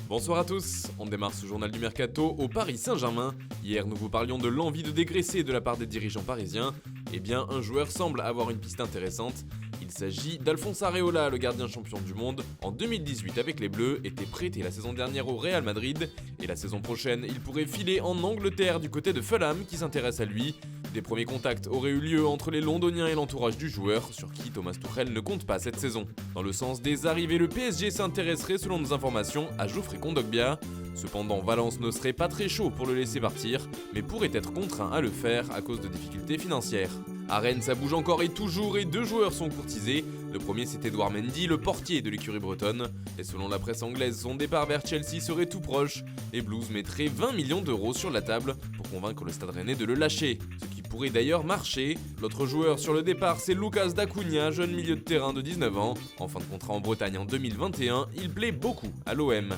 Bonsoir à tous, on démarre ce journal du Mercato au Paris Saint-Germain. Hier nous vous parlions de l'envie de dégraisser de la part des dirigeants parisiens. Eh bien un joueur semble avoir une piste intéressante. Il s'agit d'Alphonse Areola, le gardien champion du monde. En 2018 avec les Bleus, était prêté la saison dernière au Real Madrid. Et la saison prochaine, il pourrait filer en Angleterre du côté de Fulham qui s'intéresse à lui. Des premiers contacts auraient eu lieu entre les Londoniens et l'entourage du joueur, sur qui Thomas Tuchel ne compte pas cette saison. Dans le sens des arrivées, le PSG s'intéresserait selon nos informations à Geoffrey Kondogbia. Cependant, Valence ne serait pas très chaud pour le laisser partir, mais pourrait être contraint à le faire à cause de difficultés financières. À Rennes, ça bouge encore et toujours, et deux joueurs sont courtisés. Le premier, c'est Edouard Mendy, le portier de l'écurie bretonne. Et selon la presse anglaise, son départ vers Chelsea serait tout proche. Les Blues mettraient 20 millions d'euros sur la table pour convaincre le Stade Rennais de le lâcher. Ce qui pourrait d'ailleurs marcher. L'autre joueur sur le départ, c'est Lucas Dacunia, jeune milieu de terrain de 19 ans. En fin de contrat en Bretagne en 2021, il plaît beaucoup à l'OM.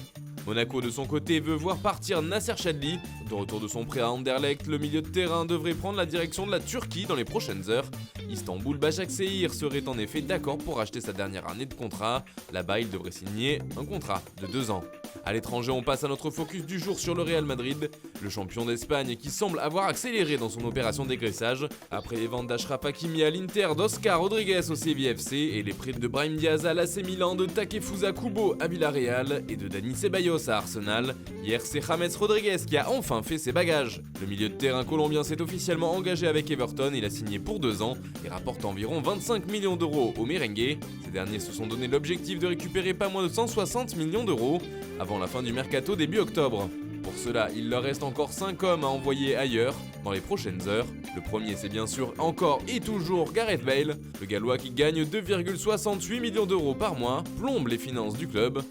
Monaco de son côté veut voir partir Nasser Chadli. De retour de son prêt à Anderlecht, le milieu de terrain devrait prendre la direction de la Turquie dans les prochaines heures. Istanbul Başakşehir serait en effet d'accord pour racheter sa dernière année de contrat. Là-bas, il devrait signer un contrat de 2 ans. À l'étranger, on passe à notre focus du jour sur le Real Madrid, le champion d'Espagne qui semble avoir accéléré dans son opération dégraissage. Après les ventes d'Achraf Hakimi à l'Inter, d'Oscar Rodriguez au Sevilla FC et les prêts de Brahim Diaz à l'AC Milan, de Takefusa Kubo à Villarreal et de Dani Ceballos à Arsenal, hier c'est James Rodriguez qui a enfin fait ses bagages. Le milieu de terrain colombien s'est officiellement engagé avec Everton, il a signé pour 2 ans et rapporte environ 25 millions d'euros au merengue. Ces derniers se sont donné l'objectif de récupérer pas moins de 160 millions d'euros avant la fin du mercato début octobre. Pour cela, il leur reste encore 5 hommes à envoyer ailleurs dans les prochaines heures. Le premier, c'est bien sûr encore et toujours Gareth Bale. Le Gallois qui gagne 2,68 millions d'euros par mois plombe les finances du club.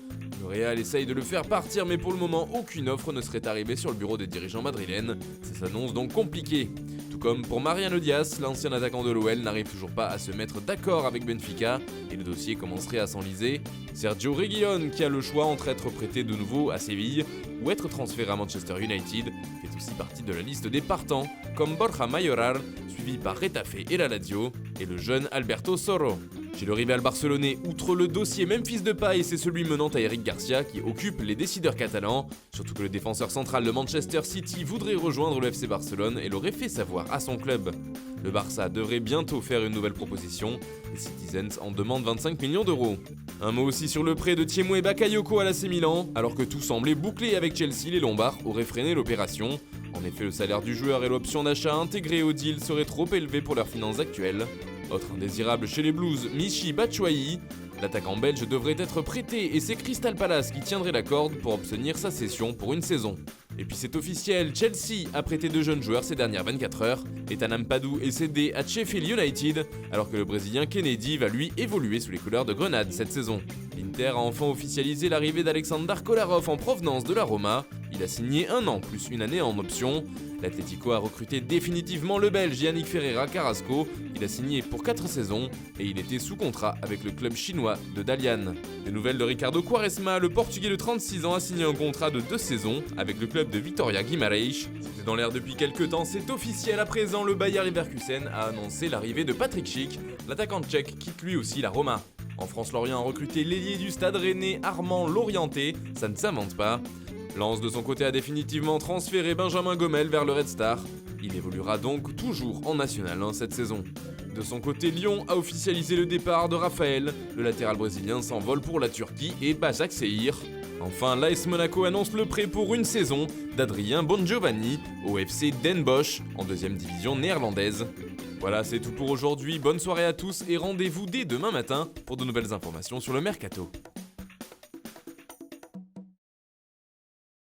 Le Real essaye de le faire partir, mais pour le moment, aucune offre ne serait arrivée sur le bureau des dirigeants madrilènes. Ça s'annonce donc compliqué. Tout comme pour Mariano Diaz, l'ancien attaquant de l'OL n'arrive toujours pas à se mettre d'accord avec Benfica et le dossier commencerait à s'enliser. Sergio Reguilón, qui a le choix entre être prêté de nouveau à Séville ou être transféré à Manchester United, fait aussi partie de la liste des partants, comme Borja Mayoral, suivi par Retafe et la Lazio, et le jeune Alberto Soro. Chez le rival barcelonais, outre le dossier Memphis Depay, c'est celui menant à Eric Garcia qui occupe les décideurs catalans. Surtout que le défenseur central de Manchester City voudrait rejoindre le FC Barcelone et l'aurait fait savoir à son club. Le Barça devrait bientôt faire une nouvelle proposition. Les Citizens en demandent 25 millions d'euros. Un mot aussi sur le prêt de Tiemoué Bakayoko à l'AC Milan. Alors que tout semblait bouclé avec Chelsea, les Lombards auraient freiné l'opération. En effet, le salaire du joueur et l'option d'achat intégrée au deal seraient trop élevés pour leurs finances actuelles. Autre indésirable chez les Blues, Michy Batshuayi. L'attaquant belge devrait être prêté et c'est Crystal Palace qui tiendrait la corde pour obtenir sa cession pour une saison. Et puis c'est officiel, Chelsea a prêté 2 jeunes joueurs ces dernières 24 heures. Ethan Ampadu est cédé à Sheffield United, alors que le Brésilien Kennedy va lui évoluer sous les couleurs de Grenade cette saison. L'Inter a enfin officialisé l'arrivée d'Alexander Kolarov en provenance de la Roma. Il a signé 1 an plus 1 année en option. L'Atlético a recruté définitivement le Belge Yannick Ferreira Carrasco. Il a signé pour 4 saisons et il était sous contrat avec le club chinois de Dalian. Des nouvelles de Ricardo Quaresma, le Portugais de 36 ans a signé un contrat de 2 saisons avec le club de Vitória Guimarães. C'était dans l'air depuis quelques temps, c'est officiel à présent, le Bayer Leverkusen a annoncé l'arrivée de Patrick Schick. L'attaquant tchèque quitte lui aussi la Roma. En France, Lorient a recruté l'ailier du Stade Rennais Armand Lorienté, ça ne s'invente pas. Lens de son côté a définitivement transféré Benjamin Gomel vers le Red Star. Il évoluera donc toujours en National 1 cette saison. De son côté, Lyon a officialisé le départ de Raphaël. Le latéral brésilien s'envole pour la Turquie et Başakşehir. Enfin, l'AS Monaco annonce le prêt pour une saison d'Adrien Bongiovanni au FC Den Bosch en 2e division néerlandaise. Voilà, c'est tout pour aujourd'hui. Bonne soirée à tous et rendez-vous dès demain matin pour de nouvelles informations sur le Mercato.